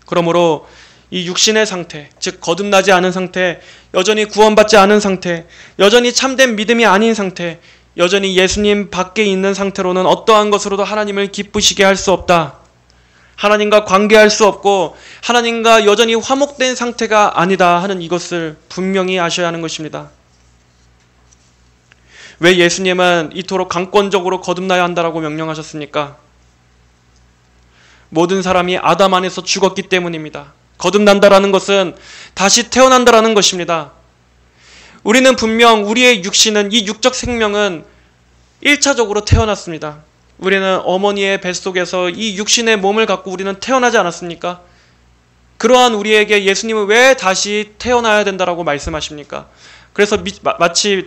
Speaker 1: 그러므로 이 육신의 상태, 즉 거듭나지 않은 상태, 여전히 구원받지 않은 상태, 여전히 참된 믿음이 아닌 상태, 여전히 예수님 밖에 있는 상태로는 어떠한 것으로도 하나님을 기쁘시게 할 수 없다. 하나님과 관계할 수 없고 하나님과 여전히 화목된 상태가 아니다 하는 이것을 분명히 아셔야 하는 것입니다. 왜 예수님은 이토록 강권적으로 거듭나야 한다라고 명령하셨습니까? 모든 사람이 아담 안에서 죽었기 때문입니다. 거듭난다라는 것은 다시 태어난다라는 것입니다. 우리는 분명 우리의 육신은, 이 육적 생명은 1차적으로 태어났습니다. 우리는 어머니의 뱃속에서 이 육신의 몸을 갖고 우리는 태어나지 않았습니까? 그러한 우리에게 예수님은 왜 다시 태어나야 된다라고 말씀하십니까? 그래서 마치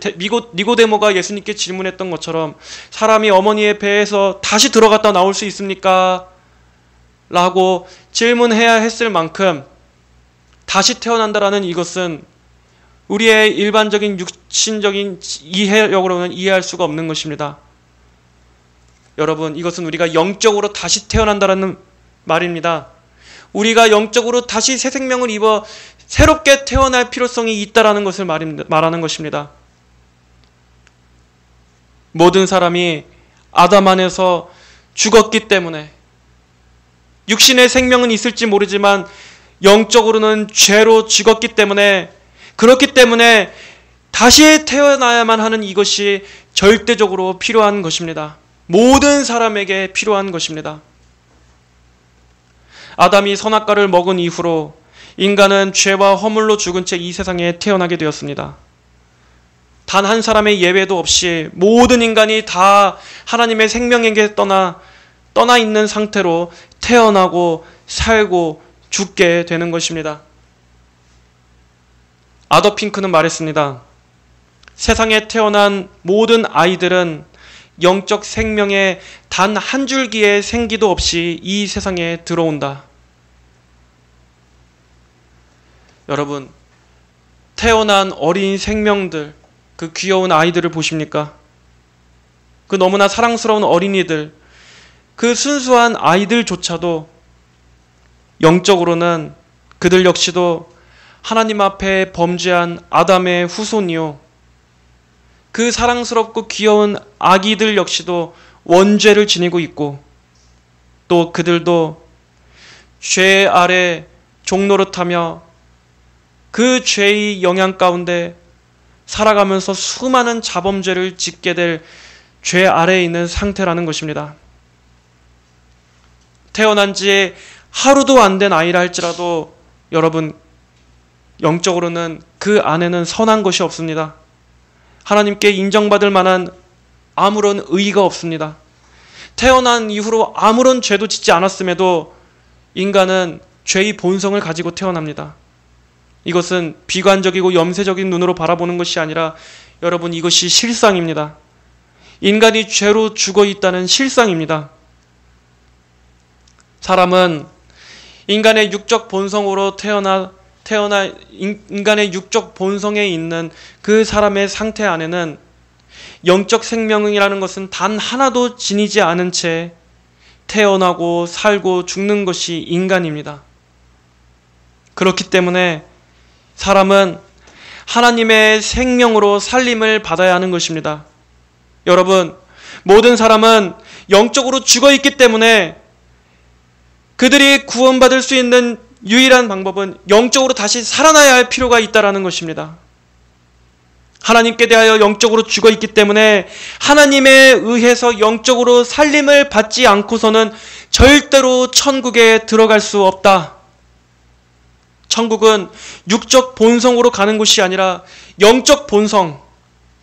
Speaker 1: 니고데모가 예수님께 질문했던 것처럼 사람이 어머니의 배에서 다시 들어갔다 나올 수 있습니까? 라고 질문해야 했을 만큼 다시 태어난다라는 이것은 우리의 일반적인 육신적인 이해력으로는 이해할 수가 없는 것입니다. 여러분, 이것은 우리가 영적으로 다시 태어난다라는 말입니다. 우리가 영적으로 다시 새 생명을 입어 새롭게 태어날 필요성이 있다라는 것을 말하는 것입니다. 모든 사람이 아담 안에서 죽었기 때문에 육신의 생명은 있을지 모르지만 영적으로는 죄로 죽었기 때문에, 그렇기 때문에 다시 태어나야만 하는 이것이 절대적으로 필요한 것입니다. 모든 사람에게 필요한 것입니다. 아담이 선악과를 먹은 이후로 인간은 죄와 허물로 죽은 채 이 세상에 태어나게 되었습니다. 단 한 사람의 예외도 없이 모든 인간이 다 하나님의 생명에게 떠나 있는 상태로 태어나고 살고 죽게 되는 것입니다. 아더 핑크는 말했습니다. 세상에 태어난 모든 아이들은 영적 생명의 단 한 줄기의 생기도 없이 이 세상에 들어온다. 여러분, 태어난 어린 생명들, 그 귀여운 아이들을 보십니까? 그 너무나 사랑스러운 어린이들, 그 순수한 아이들조차도 영적으로는 그들 역시도 하나님 앞에 범죄한 아담의 후손이요, 그 사랑스럽고 귀여운 아기들 역시도 원죄를 지니고 있고, 또 그들도 죄 아래 종노릇하며 그 죄의 영향 가운데 살아가면서 수많은 자범죄를 짓게 될 죄 아래에 있는 상태라는 것입니다. 태어난 지 하루도 안 된 아이라 할지라도 여러분, 영적으로는 그 안에는 선한 것이 없습니다. 하나님께 인정받을 만한 아무런 의의가 없습니다. 태어난 이후로 아무런 죄도 짓지 않았음에도 인간은 죄의 본성을 가지고 태어납니다. 이것은 비관적이고 염세적인 눈으로 바라보는 것이 아니라 여러분, 이것이 실상입니다. 인간이 죄로 죽어 있다는 실상입니다. 사람은 인간의 육적 본성으로 태어나 인간의 육적 본성에 있는 그 사람의 상태 안에는 영적 생명이라는 것은 단 하나도 지니지 않은 채 태어나고 살고 죽는 것이 인간입니다. 그렇기 때문에 사람은 하나님의 생명으로 살림을 받아야 하는 것입니다. 여러분, 모든 사람은 영적으로 죽어 있기 때문에 그들이 구원받을 수 있는 유일한 방법은 영적으로 다시 살아나야 할 필요가 있다는 것입니다. 하나님께 대하여 영적으로 죽어 있기 때문에 하나님에 의해서 영적으로 살림을 받지 않고서는 절대로 천국에 들어갈 수 없다. 천국은 육적 본성으로 가는 곳이 아니라 영적 본성,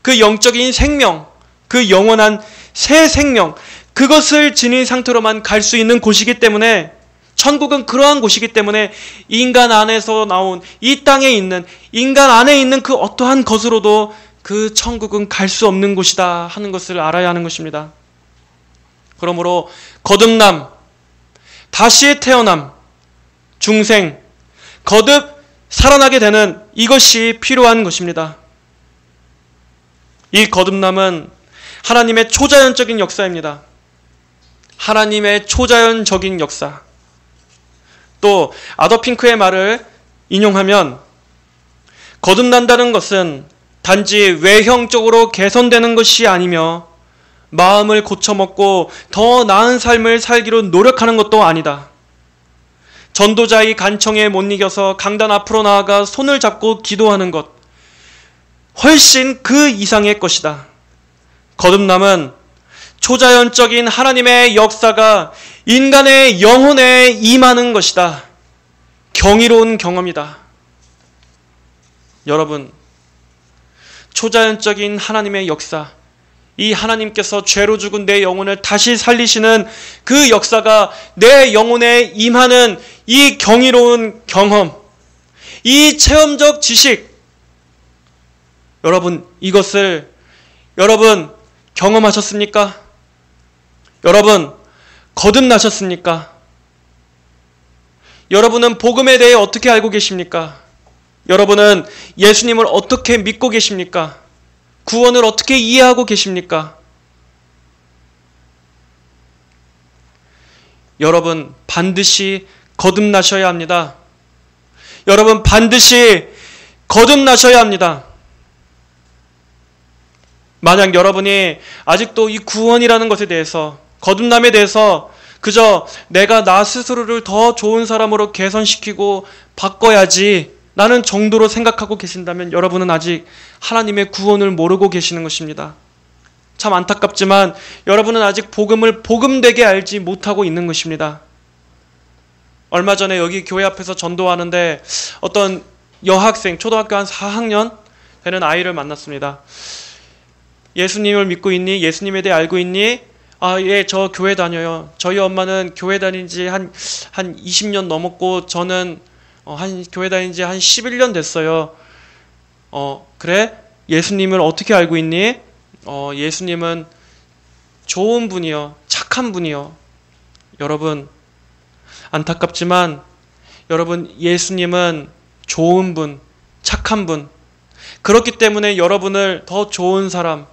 Speaker 1: 그 영적인 생명, 그 영원한 새 생명, 그것을 지닌 상태로만 갈 수 있는 곳이기 때문에, 천국은 그러한 곳이기 때문에 인간 안에서 나온, 이 땅에 있는, 인간 안에 있는 그 어떠한 것으로도 그 천국은 갈 수 없는 곳이다 하는 것을 알아야 하는 것입니다. 그러므로 거듭남, 다시 태어남, 중생, 거듭 살아나게 되는 이것이 필요한 것입니다. 이 거듭남은 하나님의 초자연적인 역사입니다. 하나님의 초자연적인 역사. 또 아더 핑크의 말을 인용하면, 거듭난다는 것은 단지 외형적으로 개선되는 것이 아니며 마음을 고쳐먹고 더 나은 삶을 살기로 노력하는 것도 아니다. 전도자의 간청에 못 이겨서 강단 앞으로 나아가 손을 잡고 기도하는 것, 훨씬 그 이상의 것이다. 거듭남은 초자연적인 하나님의 역사가 인간의 영혼에 임하는 것이다. 경이로운 경험이다. 여러분, 초자연적인 하나님의 역사, 이 하나님께서 죄로 죽은 내 영혼을 다시 살리시는 그 역사가 내 영혼에 임하는 이 경이로운 경험, 이 체험적 지식, 여러분, 이것을 여러분 경험하셨습니까? 여러분 거듭나셨습니까? 여러분은 복음에 대해 어떻게 알고 계십니까? 여러분은 예수님을 어떻게 믿고 계십니까? 구원을 어떻게 이해하고 계십니까? 여러분 반드시 거듭나셔야 합니다. 여러분 반드시 거듭나셔야 합니다. 만약 여러분이 아직도 이 구원이라는 것에 대해서, 거듭남에 대해서 그저 내가 나 스스로를 더 좋은 사람으로 개선시키고 바꿔야지 라는 정도로 생각하고 계신다면 여러분은 아직 하나님의 구원을 모르고 계시는 것입니다. 참 안타깝지만 여러분은 아직 복음을 복음되게 알지 못하고 있는 것입니다. 얼마 전에 여기 교회 앞에서 전도하는데 어떤 여학생, 초등학교 한 4학년 되는 아이를 만났습니다. 예수님을 믿고 있니? 예수님에 대해 알고 있니? 아, 예, 저 교회 다녀요. 저희 엄마는 교회 다닌 지 한 20년 넘었고 저는 교회 다닌 지 한 11년 됐어요. 그래? 예수님을 어떻게 알고 있니? 예수님은 좋은 분이요. 착한 분이요. 여러분, 안타깝지만 여러분, 예수님은 좋은 분, 착한 분. 그렇기 때문에 여러분을 더 좋은 사람,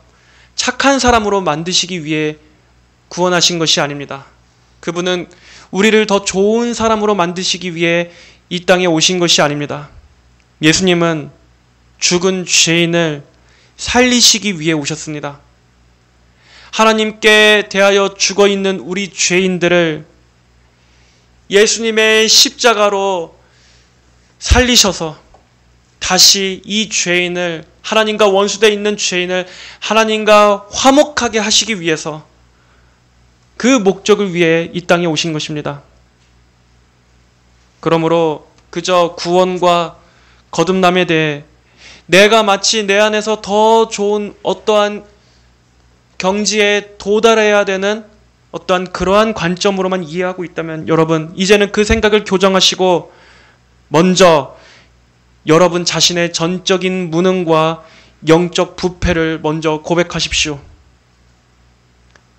Speaker 1: 착한 사람으로 만드시기 위해 구원하신 것이 아닙니다. 그분은 우리를 더 좋은 사람으로 만드시기 위해 이 땅에 오신 것이 아닙니다. 예수님은 죽은 죄인을 살리시기 위해 오셨습니다. 하나님께 대하여 죽어있는 우리 죄인들을 예수님의 십자가로 살리셔서 다시 이 죄인을, 하나님과 원수되어 있는 죄인을 하나님과 화목하게 하시기 위해서 그 목적을 위해 이 땅에 오신 것입니다. 그러므로 그저 구원과 거듭남에 대해 내가 마치 내 안에서 더 좋은 어떠한 경지에 도달해야 되는 어떠한 그러한 관점으로만 이해하고 있다면 여러분, 이제는 그 생각을 교정하시고 먼저 여러분 자신의 전적인 무능과 영적 부패를 먼저 고백하십시오.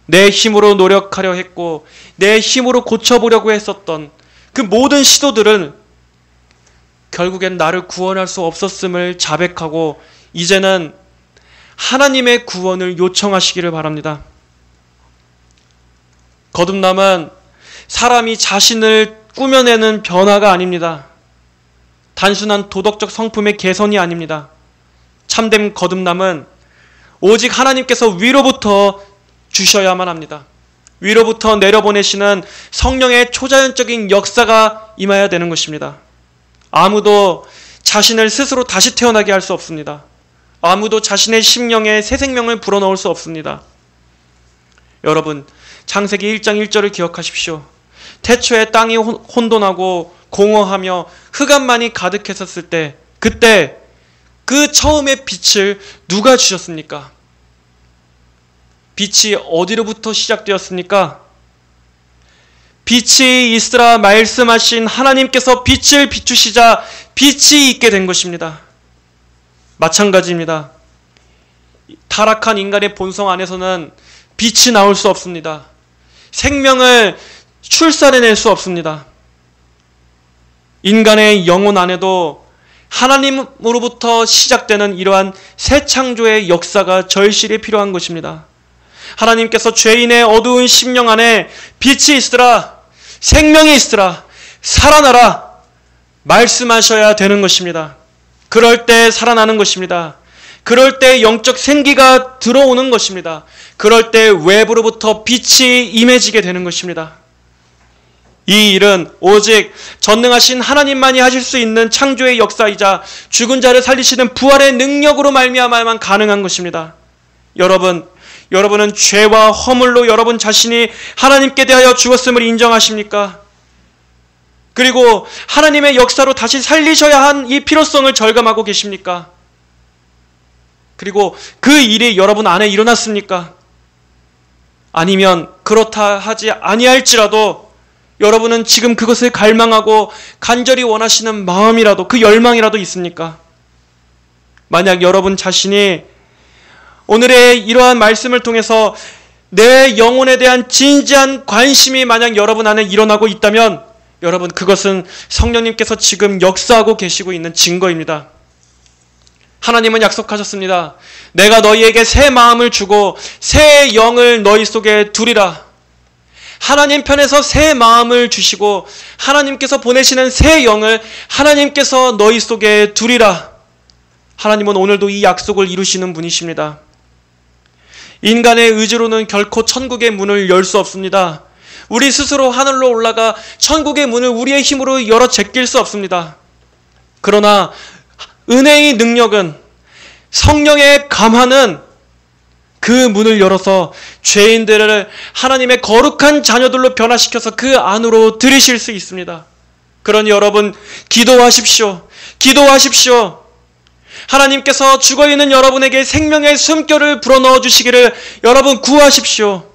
Speaker 1: 내 힘으로 노력하려 했고 내 힘으로 고쳐보려고 했었던 그 모든 시도들은 결국엔 나를 구원할 수 없었음을 자백하고 이제는 하나님의 구원을 요청하시기를 바랍니다. 거듭남은 사람이 자신을 꾸며내는 변화가 아닙니다. 단순한 도덕적 성품의 개선이 아닙니다. 참된 거듭남은 오직 하나님께서 위로부터 주셔야만 합니다. 위로부터 내려보내시는 성령의 초자연적인 역사가 임해야 되는 것입니다. 아무도 자신을 스스로 다시 태어나게 할 수 없습니다. 아무도 자신의 심령에 새 생명을 불어넣을 수 없습니다. 여러분, 창세기 1장 1절을 기억하십시오. 태초에 땅이 혼돈하고 공허하며 흑암만이 가득했었을 때, 그때 그 처음의 빛을 누가 주셨습니까? 빛이 어디로부터 시작되었습니까? 빛이 있으라 말씀하신 하나님께서 빛을 비추시자 빛이 있게 된 것입니다. 마찬가지입니다. 타락한 인간의 본성 안에서는 빛이 나올 수 없습니다. 생명을 출산해낼 수 없습니다. 인간의 영혼 안에도 하나님으로부터 시작되는 이러한 새 창조의 역사가 절실히 필요한 것입니다. 하나님께서 죄인의 어두운 심령 안에 빛이 있으라, 생명이 있으라, 살아나라 말씀하셔야 되는 것입니다. 그럴 때 살아나는 것입니다. 그럴 때 영적 생기가 들어오는 것입니다. 그럴 때 외부로부터 빛이 임해지게 되는 것입니다. 이 일은 오직 전능하신 하나님만이 하실 수 있는 창조의 역사이자 죽은 자를 살리시는 부활의 능력으로 말미암아야만 가능한 것입니다. 여러분은 죄와 허물로 여러분 자신이 하나님께 대하여 죽었음을 인정하십니까? 그리고 하나님의 역사로 다시 살리셔야 한 이 필요성을 절감하고 계십니까? 그리고 그 일이 여러분 안에 일어났습니까? 아니면 그렇다 하지 아니할지라도 여러분은 지금 그것을 갈망하고 간절히 원하시는 마음이라도, 그 열망이라도 있습니까? 만약 여러분 자신이 오늘의 이러한 말씀을 통해서 내 영혼에 대한 진지한 관심이 만약 여러분 안에 일어나고 있다면 여러분, 그것은 성령님께서 지금 역사하고 계시고 있는 증거입니다. 하나님은 약속하셨습니다. 내가 너희에게 새 마음을 주고 새 영을 너희 속에 두리라. 하나님 편에서 새 마음을 주시고 하나님께서 보내시는 새 영을 하나님께서 너희 속에 두리라. 하나님은 오늘도 이 약속을 이루시는 분이십니다. 인간의 의지로는 결코 천국의 문을 열 수 없습니다. 우리 스스로 하늘로 올라가 천국의 문을 우리의 힘으로 열어 제낄 수 없습니다. 그러나 은혜의 능력은, 성령의 감화는 그 문을 열어서 죄인들을 하나님의 거룩한 자녀들로 변화시켜서 그 안으로 들이실 수 있습니다. 그러니 여러분, 기도하십시오. 기도하십시오. 하나님께서 죽어있는 여러분에게 생명의 숨결을 불어넣어 주시기를 여러분 구하십시오.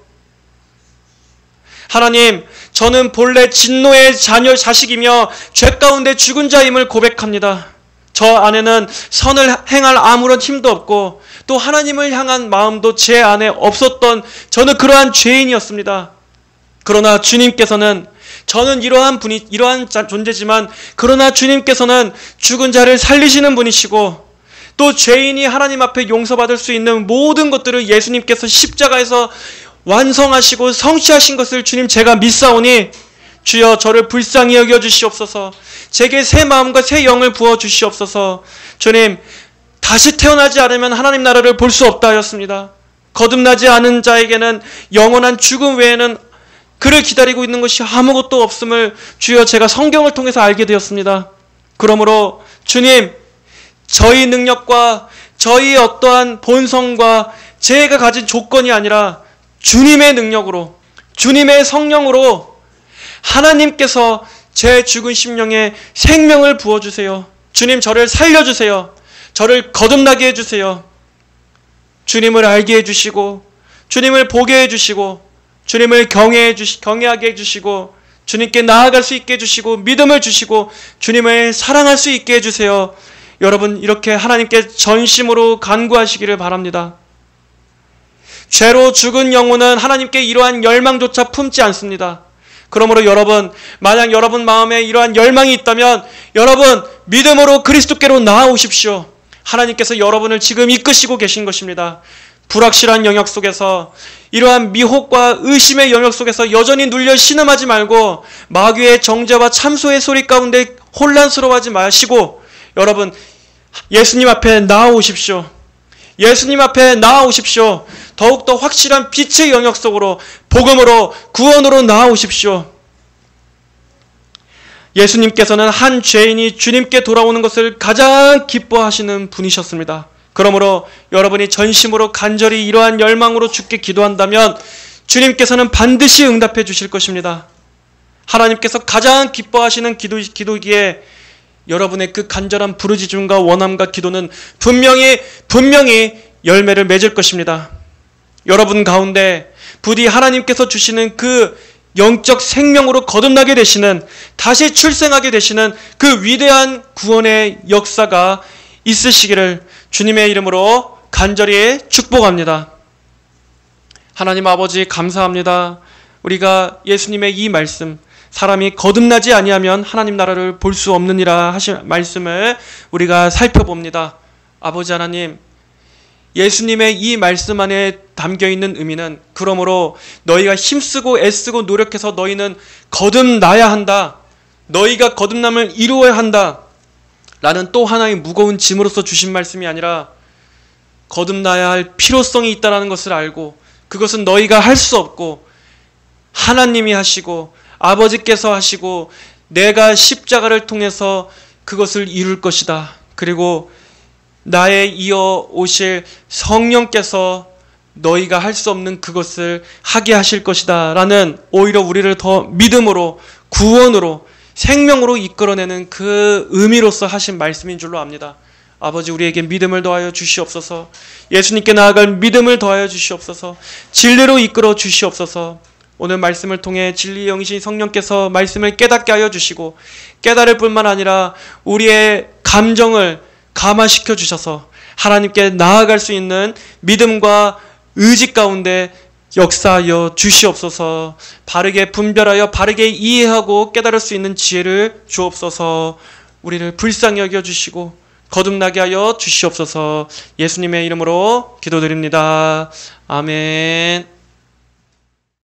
Speaker 1: 하나님, 저는 본래 진노의 자식이며 죄 가운데 죽은 자임을 고백합니다. 저 안에는 선을 행할 아무런 힘도 없고 또 하나님을 향한 마음도 제 안에 없었던 저는 그러한 죄인이었습니다. 그러나 주님께서는, 저는 이러한 존재지만 그러나 주님께서는 죽은 자를 살리시는 분이시고 또 죄인이 하나님 앞에 용서받을 수 있는 모든 것들을 예수님께서 십자가에서 완성하시고 성취하신 것을 주님 제가 믿사오니 주여 저를 불쌍히 여겨주시옵소서. 제게 새 마음과 새 영을 부어주시옵소서. 주님, 다시 태어나지 않으면 하나님 나라를 볼 수 없다 하였습니다. 거듭나지 않은 자에게는 영원한 죽음 외에는 그를 기다리고 있는 것이 아무것도 없음을 주여 제가 성경을 통해서 알게 되었습니다. 그러므로 주님, 저희 능력과 저희 어떠한 본성과 제가 가진 조건이 아니라 주님의 능력으로, 주님의 성령으로 하나님께서 제 죽은 심령에 생명을 부어주세요. 주님, 저를 살려주세요. 저를 거듭나게 해주세요. 주님을 알게 해주시고 주님을 보게 해주시고 주님을 경외하게 해주시고 주님께 나아갈 수 있게 해주시고 믿음을 주시고 주님을 사랑할 수 있게 해주세요. 여러분, 이렇게 하나님께 전심으로 간구하시기를 바랍니다. 죄로 죽은 영혼은 하나님께 이러한 열망조차 품지 않습니다. 그러므로 여러분, 만약 여러분 마음에 이러한 열망이 있다면 여러분 믿음으로 그리스도께로 나아오십시오. 하나님께서 여러분을 지금 이끄시고 계신 것입니다. 불확실한 영역 속에서, 이러한 미혹과 의심의 영역 속에서 여전히 눌려 신음하지 말고 마귀의 정죄와 참소의 소리 가운데 혼란스러워하지 마시고 여러분 예수님 앞에 나아오십시오. 예수님 앞에 나아오십시오. 더욱더 확실한 빛의 영역 속으로, 복음으로, 구원으로 나아오십시오. 예수님께서는 한 죄인이 주님께 돌아오는 것을 가장 기뻐하시는 분이셨습니다. 그러므로 여러분이 전심으로 간절히 이러한 열망으로 주께 기도한다면 주님께서는 반드시 응답해 주실 것입니다. 하나님께서 가장 기뻐하시는 기도기에 여러분의 그 간절한 부르짖음과 원함과 기도는 분명히 열매를 맺을 것입니다. 여러분 가운데 부디 하나님께서 주시는 그 영적 생명으로 거듭나게 되시는, 다시 출생하게 되시는 그 위대한 구원의 역사가 있으시기를 주님의 이름으로 간절히 축복합니다. 하나님 아버지, 감사합니다. 우리가 예수님의 이 말씀, 사람이 거듭나지 아니하면 하나님 나라를 볼 수 없느니라 하신 말씀을 우리가 살펴봅니다. 아버지 하나님, 예수님의 이 말씀 안에 담겨있는 의미는, 그러므로 너희가 힘쓰고 애쓰고 노력해서 너희는 거듭나야 한다, 너희가 거듭남을 이루어야 한다 라는 또 하나의 무거운 짐으로서 주신 말씀이 아니라 거듭나야 할 필요성이 있다는 것을 알고 그것은 너희가 할 수 없고 하나님이 하시고 아버지께서 하시고 내가 십자가를 통해서 그것을 이룰 것이다. 그리고 나에 이어 오실 성령께서 너희가 할 수 없는 그것을 하게 하실 것이다 라는, 오히려 우리를 더 믿음으로, 구원으로, 생명으로 이끌어내는 그 의미로서 하신 말씀인 줄로 압니다. 아버지, 우리에게 믿음을 더하여 주시옵소서. 예수님께 나아갈 믿음을 더하여 주시옵소서. 진리로 이끌어 주시옵소서. 오늘 말씀을 통해 진리의 영이신 성령께서 말씀을 깨닫게 하여 주시고, 깨달을 뿐만 아니라 우리의 감정을 감화시켜 주셔서 하나님께 나아갈 수 있는 믿음과 의지 가운데 역사하여 주시옵소서. 바르게 분별하여 바르게 이해하고 깨달을 수 있는 지혜를 주옵소서. 우리를 불쌍히 여겨주시고 거듭나게 하여 주시옵소서. 예수님의 이름으로 기도드립니다. 아멘.